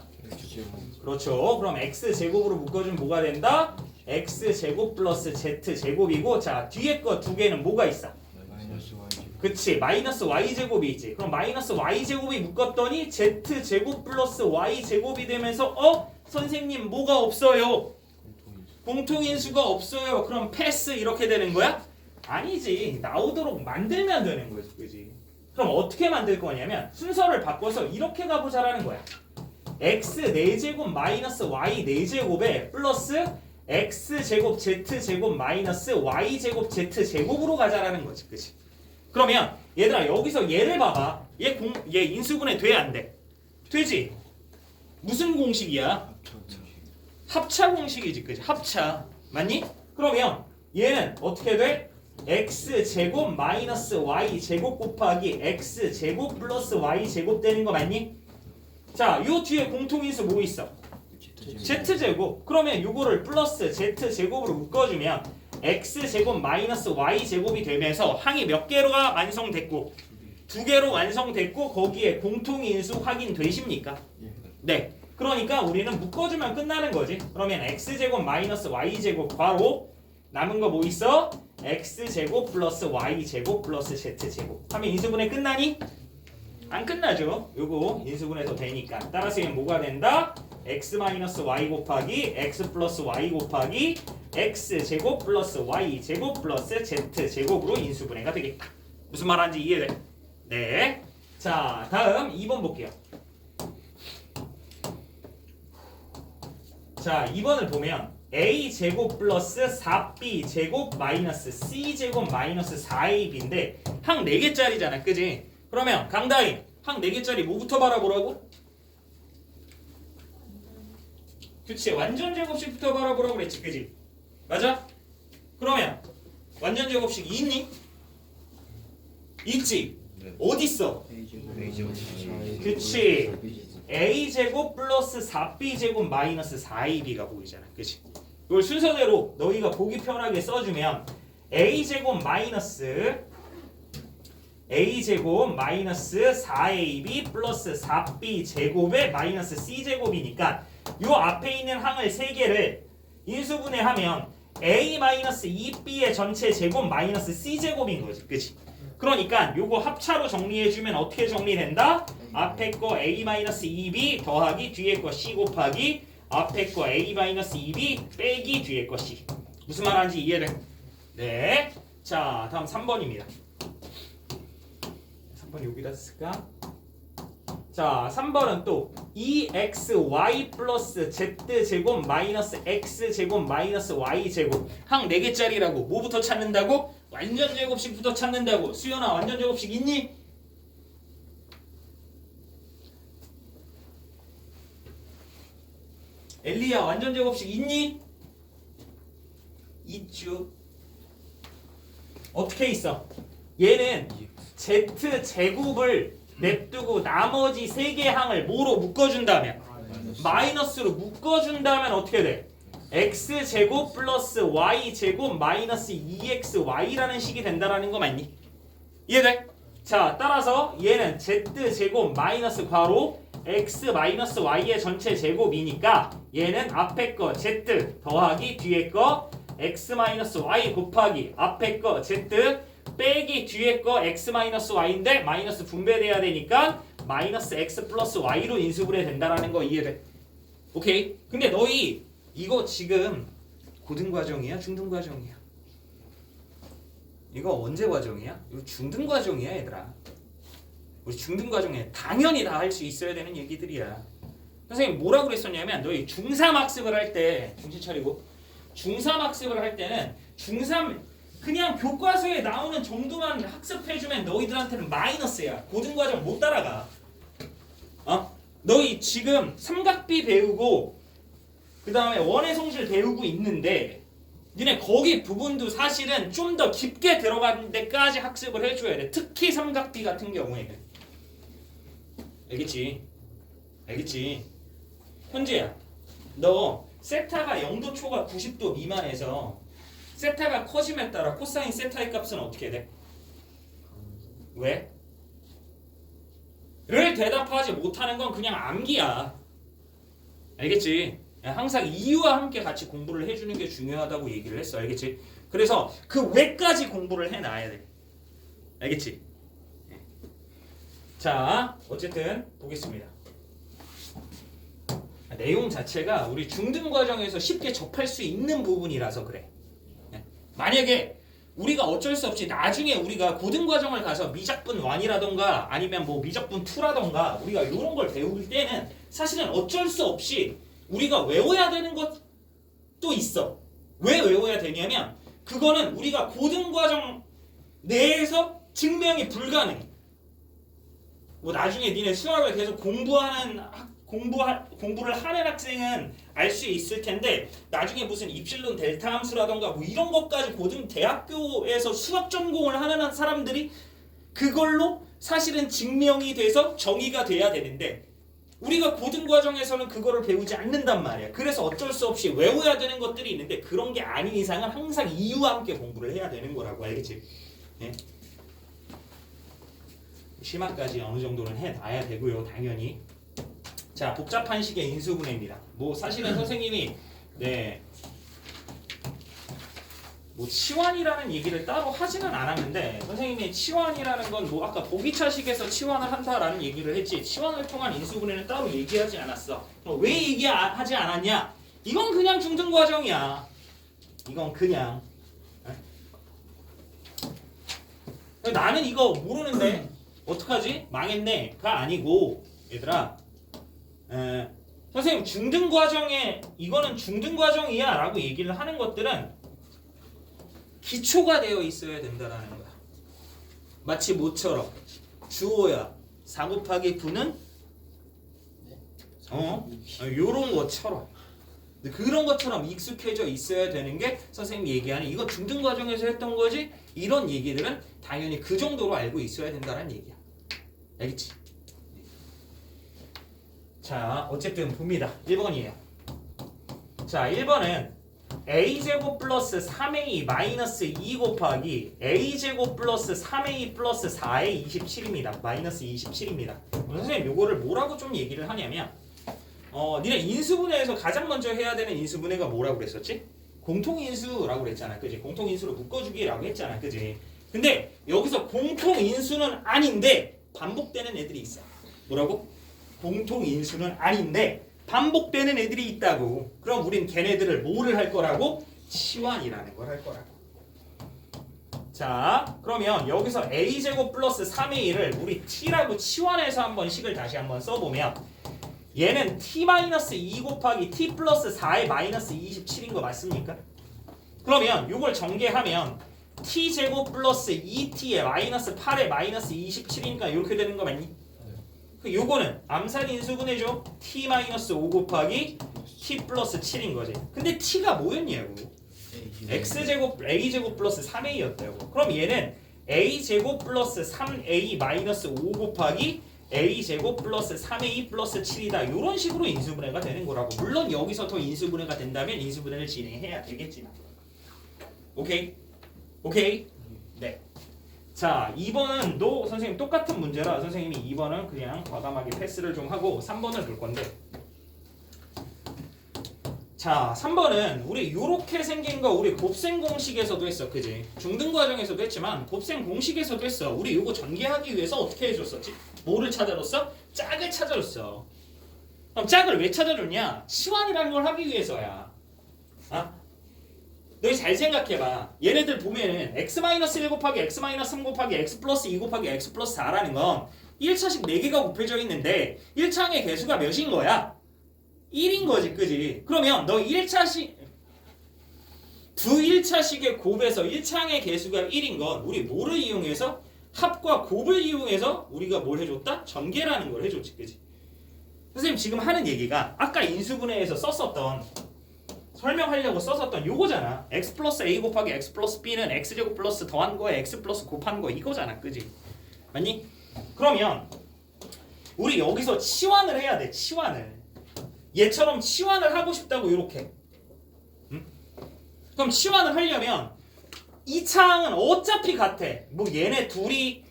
그렇죠. 그럼 x제곱으로 묶어주면 뭐가 된다? x제곱 플러스 z제곱이고, 자, 뒤에 거 2개는 뭐가 있어? 마이너스 y. 그치, 마이너스 y제곱이 있지. 그럼 마이너스 y제곱이 묶었더니 z제곱 플러스 y제곱이 되면서 선생님 뭐가 없어요? 공통인수가 없어요. 그럼 패스 이렇게 되는 거야? 아니지. 나오도록 만들면 되는 거지, 그지? 그럼 어떻게 만들 거냐면 순서를 바꿔서 이렇게 가보자라는 거야. x 4제곱 마이너스 y 4제곱에 플러스 x제곱 z제곱 마이너스 y제곱 z제곱으로 가자라는 거지, 그치? 그러면 얘들아, 여기서 얘를 봐봐. 얘 인수분해 돼, 안 돼? 되지? 무슨 공식이야? 합차 공식이지, 그치? 합차. 맞니? 그러면 얘는 어떻게 돼? x제곱 마이너스 y제곱 곱하기 x제곱 플러스 y제곱 되는 거 맞니? 자, 요 뒤에 공통인수 뭐 있어? z제곱. 그러면 요거를 플러스 z제곱으로 묶어주면 x제곱 마이너스 y제곱이 되면서 항이 몇 개로가 완성됐고 2개로 완성됐고 거기에 공통인수 확인되십니까? 네. 그러니까 우리는 묶어주면 끝나는 거지. 그러면 x제곱 마이너스 y제곱 괄호 남은 거 뭐 있어? x제곱 플러스 y제곱 플러스 z제곱 하면 인수분해 끝나니? 안 끝나죠. 요거 인수분해도 되니까. 따라서 얘는 뭐가 된다? x 마이너스 y 곱하기 x 플러스 y 곱하기 x제곱 플러스 y제곱 플러스 z제곱으로 인수분해가 되겠다. 무슨 말하는지 이해돼? 네. 자, 다음 2번 볼게요. 자, 2번을 보면 a제곱 플러스 4b제곱 마이너스 c제곱 마이너스 4ab인데 항 4개짜리잖아, 그지? 그러면 강다인 항 4개짜리 뭐부터 바라보라고? 그치 완전 제곱식부터 바라보라고 그랬지 그치? 맞아? 그러면 완전 제곱식 있니? 있지? 네. 어딨어? 그치 a제곱 플러스 4b제곱 마이너스 4ab가 보이잖아 그치? 이걸 순서대로 너희가 보기 편하게 써주면 a제곱 마이너스 4ab 플러스 4b 제곱에 마이너스 c제곱이니까 요 앞에 있는 항을 3개를 인수분해하면 a 마이너스 2b의 전체 제곱 마이너스 c제곱인 거지 그치? 그러니까 요거 합차로 정리해주면 어떻게 정리된다? 앞에 거 a 마이너스 2b 더하기 뒤에 거 c 곱하기 앞에 거 a 마이너스 2b 빼기 뒤에 거 c 무슨 말하는지 이해돼? 네. 자 다음 3번입니다 3번 여기다 쓸까? 자 3번은 또 2xy 플러스 z제곱 마이너스 x제곱 마이너스 y제곱 항 4개짜리라고 뭐부터 찾는다고? 완전 제곱식부터 찾는다고 수연아 완전 제곱식 있니? 엘리야 완전 제곱식 있니? 있죠. 어떻게 있어? 얘는 z제곱을 냅두고 나머지 3개 항을 뭐로 묶어준다면? 마이너스로 묶어준다면 어떻게 돼? x제곱 플러스 y제곱 마이너스 2xy라는 식이 된다라는 거 맞니? 이해돼? 자 따라서 얘는 z제곱 마이너스 괄호 x 마이너스 y의 전체 제곱이니까 얘는 앞에 거 z 더하기 뒤에 거 x 마이너스 y 곱하기 앞에 거 z 빼기 뒤에 거 x 마이너스 y인데 마이너스 분배돼야 되니까 마이너스 x 플러스 y로 인수분해 된다라는 거 이해돼? 오케이? 근데 너희 이거 지금 고등과정이야? 중등과정이야? 이거 언제 과정이야? 이거 중등과정이야 얘들아. 우리 중등과정에 당연히 다 할 수 있어야 되는 얘기들이야. 선생님 뭐라고 그랬었냐면 너희 중3 학습을 할 때 정신 차리고 중3 학습을 할 때는 중3 그냥 교과서에 나오는 정도만 학습해주면 너희들한테는 마이너스야. 고등과정 못 따라가. 너희 지금 삼각비 배우고 그 다음에 원의 성질 배우고 있는데 니네 거기 부분도 사실은 좀 더 깊게 들어간 데까지 학습을 해줘야 돼. 특히 삼각비 같은 경우에는. 알겠지? 알겠지? 현재야 너 세타가 0도 초과 90도 미만에서 세타가 커짐에 따라 코사인 세타의 값은 어떻게 돼? 왜? 를 대답하지 못하는 건 그냥 암기야. 알겠지? 항상 이유와 함께 같이 공부를 해주는 게 중요하다고 얘기를 했어. 알겠지? 그래서 그 왜까지 공부를 해놔야 돼. 알겠지? 자, 어쨌든 보겠습니다. 내용 자체가 우리 중등 과정에서 쉽게 접할 수 있는 부분이라서 그래. 만약에 우리가 어쩔 수 없이 나중에 우리가 고등 과정을 가서 미적분 1이라던가 아니면 뭐 미적분 2라던가 우리가 이런 걸 배울 때는 사실은 어쩔 수 없이 우리가 외워야 되는 것도 있어. 왜 외워야 되냐면 그거는 우리가 고등 과정 내에서 증명이 불가능해. 뭐 나중에 니네 수학을 계속 공부를 하는 학생은 알 수 있을 텐데 나중에 무슨 입실론 델타 함수라던가 뭐 이런 것까지 고등 대학교에서 수학 전공을 하는 사람들이 그걸로 사실은 증명이 돼서 정의가 돼야 되는데 우리가 고등 과정에서는 그거를 배우지 않는단 말이야. 그래서 어쩔 수 없이 외워야 되는 것들이 있는데 그런 게 아닌 이상은 항상 이유와 함께 공부를 해야 되는 거라고. 알겠지? 네? 심화까지 어느 정도는 해놔야 되고요. 당연히. 자, 복잡한 식의 인수분해입니다. 뭐 사실은 선생님이 뭐 치환이라는 얘기를 따로 하지는 않았는데 선생님이 치환이라는 건 뭐 아까 보기차식에서 치환을 한다라는 얘기를 했지 치환을 통한 인수분해는 따로 얘기하지 않았어. 왜 얘기하지 않았냐? 이건 그냥 중등 과정이야. 이건 그냥 나는 이거 모르는데 어떡하지? 망했네가 아니고 얘들아 선생님 중등 과정에 이거는 중등 과정이야 라고 얘기를 하는 것들은 기초가 되어 있어야 된다는 거야. 마치 뭐처럼 주어야 4 곱하기 9는 요런 것처럼 그런 것처럼 익숙해져 있어야 되는 게 선생님이 얘기하는 이거 중등 과정에서 했던 거지 이런 얘기들은 당연히 그 정도로 알고 있어야 된다는 얘기야. 알겠지? 자 어쨌든 봅니다. 1번이에요. 자 1번은 a제곱 플러스 3a 마이너스 2 곱하기 a제곱 플러스 3a 플러스 4의 27입니다. 마이너스 27입니다. 선생님 요거를 뭐라고 좀 얘기를 하냐면 니네 인수분해에서 가장 먼저 해야 되는 인수분해가 뭐라고 그랬었지? 공통인수라고 그랬잖아. 그지? 공통인수로 묶어주기라고 했잖아. 그지? 근데 여기서 공통인수는 아닌데 반복되는 애들이 있어. 뭐라고? 공통인수는 아닌데 반복되는 애들이 있다고. 그럼 우린 걔네들을 뭐를 할 거라고? 치환이라는 걸 할 거라고. 자 그러면 여기서 a제곱 플러스 3a를 우리 t라고 치환해서 한번 식을 다시 한번 써보면 얘는 t-2 곱하기 t 플러스 4의 마이너스 27인 거 맞습니까? 그러면 이걸 전개하면 t제곱 플러스 2t의 마이너스 8의 마이너스 27이니까 이렇게 되는 거 맞니? 요거는 암산 인수분해죠. t-5 곱하기 t 플러스 7인 거지. 근데 t가 뭐였냐고? x제곱 a제곱 플러스 3a였다고. 그럼 얘는 a제곱 플러스 3a 마이너스 5 곱하기 a제곱 플러스 3a 플러스 7이다. 이런 식으로 인수분해가 되는 거라고. 물론 여기서 더 인수분해가 된다면 인수분해를 진행해야 되겠지만. 오케이? 오케이? 네. 자 2번은 너 선생님 똑같은 문제라 선생님이 2번은 그냥 과감하게 패스를 좀 하고 3번을 볼 건데 자 3번은 우리 요렇게 생긴 거 우리 곱셈 공식에서도 했어. 그지? 중등 과정에서도 했지만 곱셈 공식에서도 했어. 우리 요거 전개하기 위해서 어떻게 해줬었지? 뭐를 찾아줬어? 짝을 찾아줬어. 그럼 짝을 왜 찾아줬냐? 치환이라는 걸 하기 위해서야. 너희 잘 생각해봐. 얘네들 보면은 x-1 곱하기 x-3 곱하기 x 플러스 2 곱하기 x 플러스 4라는 건 1차식 4개가 곱해져 있는데 1차항의 개수가 몇인 거야? 1인 거지. 그지? 그러면 너 1차식 두 1차식의 곱에서 1차항의 개수가 1인 건 우리 뭐를 이용해서? 합과 곱을 이용해서 우리가 뭘 해줬다? 전개라는 걸 해줬지. 그지? 선생님 지금 하는 얘기가 아까 인수분해에서 썼었던 설명하려고 썼었던 요거잖아. x 플러스 a 곱하기 x 플러스 b는 x제곱 플러스 더한 거에 x 플러스 곱한 거 이거잖아. 그지? 맞니? 그러면 우리 여기서 치환을 해야 돼. 치환을. 얘처럼 치환을 하고 싶다고 요렇게. 응? 그럼 치환을 하려면 이 차항은 어차피 같아. 뭐 얘네 둘이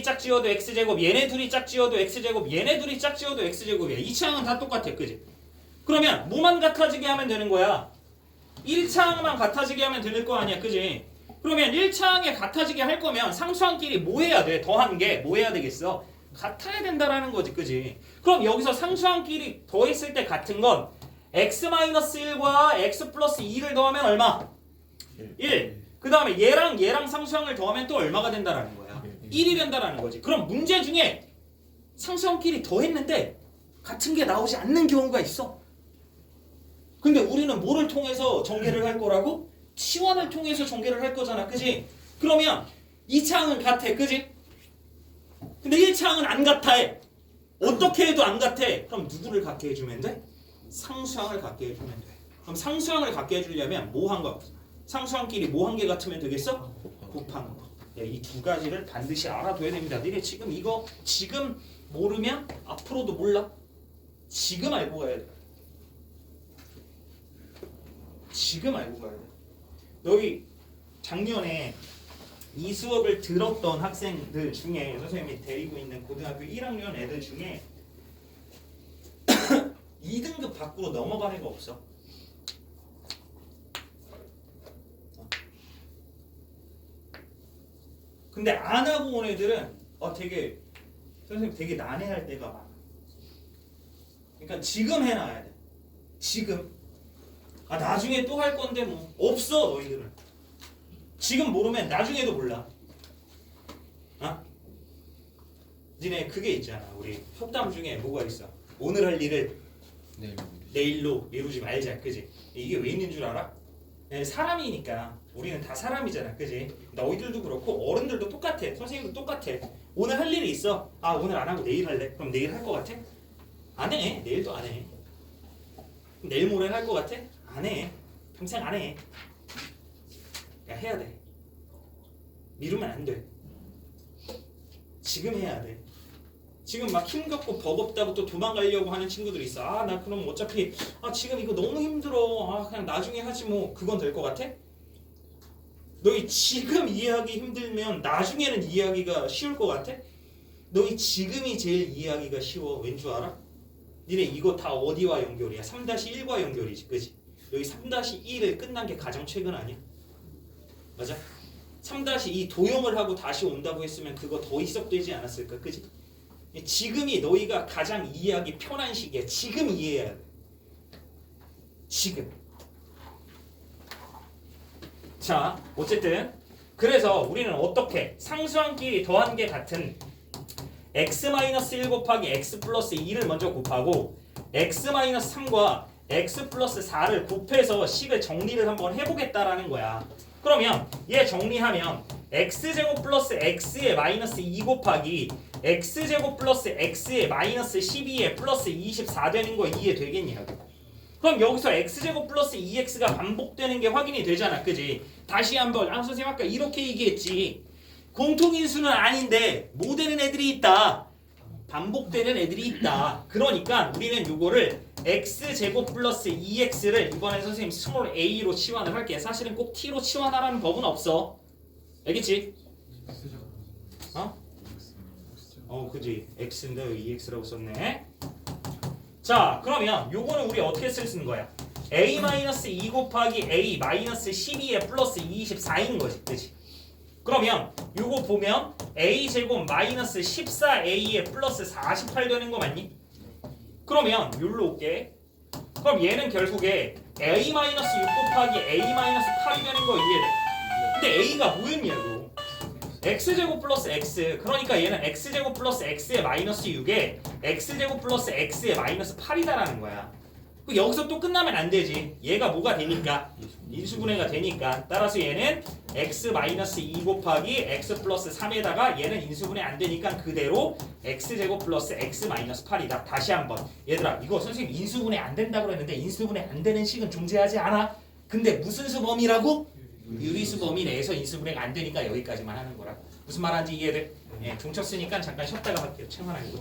짝지어도 x제곱, 얘네 둘이 짝지어도 x제곱, 얘네 둘이 짝지어도 x제곱이야. 이 차항은 다 똑같아. 그지? 그러면 뭐만 같아지게 하면 되는 거야? 1차항만 같아지게 하면 되는 거 아니야. 그지? 그러면 1차항에 같아지게 할 거면 상수항끼리 뭐 해야 돼? 더한 게 뭐 해야 되겠어? 같아야 된다라는 거지. 그지? 그럼 여기서 상수항끼리 더했을 때 같은 건 x-1과 x 플러스 2를 더하면 얼마? 1. 그 다음에 얘랑 상수항을 더하면 또 얼마가 된다라는 거야? 1이 된다라는 거지. 그럼 문제 중에 상수항끼리 더했는데 같은 게 나오지 않는 경우가 있어. 근데 우리는 뭐를 통해서 전개를 할 거라고? 치환을 통해서 전개를 할 거잖아. 그지? 그러면 2차항은 같아. 그지? 근데 1차항은 안 같아 해. 어떻게 해도 안 같아. 그럼 누구를 갖게 해주면 돼? 상수항을 갖게 해주면 돼. 그럼 상수항을 갖게 해주려면 뭐 한 거? 상수항끼리 뭐 한 개 같으면 되겠어? 곱한 거. 이 두 가지를 반드시 알아둬야 됩니다. 니네 지금 이거 지금 모르면 앞으로도 몰라. 지금 알고 가야 돼. 지금 알고 가야 돼. 너희 작년에 이 수업을 들었던 학생들 중에 선생님이 데리고 있는 고등학교 1학년 애들 중에 2등급 밖으로 넘어간 애가 없어. 근데 안 하고 온 애들은 되게 선생님 되게 난해할 때가 많아. 그러니까 지금 해놔야 돼. 지금. 나중에 또 할 건데 뭐 없어 너희들은. 지금 모르면 나중에도 몰라. 니네 그게 있잖아. 우리 속담 중에 뭐가 있어? 오늘 할 일을 내일로 미루지 말자. 그지? 이게 왜 있는 줄 알아? 사람이니까. 우리는 다 사람이잖아. 그지? 너희들도 그렇고 어른들도 똑같아. 선생님도 똑같아. 오늘 할 일이 있어. 아 오늘 안 하고 내일 할래. 그럼 내일 할 거 같아? 안 해. 내일도 안 해. 내일 모레 할 거 같아? 안 해. 평생 안 해. 야 해야 돼. 미루면 안 돼. 지금 해야 돼. 지금 막 힘겹고 버겁다고 또 도망가려고 하는 친구들이 있어. 아 나 그럼 어차피 지금 이거 너무 힘들어. 그냥 나중에 하지 뭐. 그건 될 것 같아? 너희 지금 이해하기 힘들면 나중에는 이해하기가 쉬울 것 같아? 너희 지금이 제일 이해하기가 쉬워. 왠 줄 알아? 니네 이거 다 어디와 연결이야? 3-1과 연결이지, 그지? 여기 3-1을 끝난 게 가장 최근 아니야? 맞아? 3-2 도형을 하고 다시 온다고 했으면 그거 더 희석되지 않았을까, 그지? 지금이 너희가 가장 이해하기 편한 시기야. 지금 이해해야 돼. 지금. 자, 어쨌든 그래서 우리는 어떻게 상수항끼리 더한 게 같은 x-1 곱하기 x 플러스 2를 먼저 곱하고 x-3과 x 플러스 4를 곱해서 식을 정리를 한번 해보겠다라는 거야. 그러면 얘 정리하면 x제곱 플러스 x의 마이너스 2 곱하기 x제곱 플러스 x의 마이너스 12에 플러스 24 되는 거 이해되겠냐고. 그럼 여기서 x제곱 플러스 2x가 반복되는 게 확인이 되잖아, 그지? 다시 한번 선생님 아까 이렇게 얘기했지. 공통인수는 아닌데 뭐 되는 애들이 있다. 반복되는 애들이 있다. 그러니까 우리는 요거를 x제곱 플러스 2x를 이번엔 선생님 스몰 a로 치환을 할게. 사실은 꼭 t로 치환하라는 법은 없어. 알겠지? 그지? x인데 2x라고 썼네. 자, 그러면 요거는 우리 어떻게 쓸 수 있는 거야? a-2 곱하기 a-12에 플러스 24인 거지, 그지? 그러면 요거 보면 a제곱 마이너스 14a에 플러스 48 되는 거 맞니? 그러면 요로 올게. 그럼 얘는 결국에 a-6 곱하기 a-8이 되는 거 이해돼? 근데 a가 뭐였냐고. x제곱 플러스 x. 그러니까 얘는 x제곱 플러스 x의 마이너스 6에 x제곱 플러스 x의 마이너스 8이다라는 거야. 여기서 또 끝나면 안 되지. 얘가 뭐가 되니까 인수분해가 되니까. 따라서 얘는 x-2 곱하기 x 플러스 3에다가 얘는 인수분해 안 되니까 그대로 x제곱 플러스 x-8이다. 다시 한번 얘들아, 이거 선생님 인수분해 안 된다고 그랬는데 인수분해 안 되는 식은 존재하지 않아. 근데 무슨 수범이라고? 유리수 범위 내에서 인수분해가 안 되니까 여기까지만 하는 거라. 무슨 말하는지 이해돼? 종쳤으니까 잠깐 쉬었다가 할게요. 채만 아니고.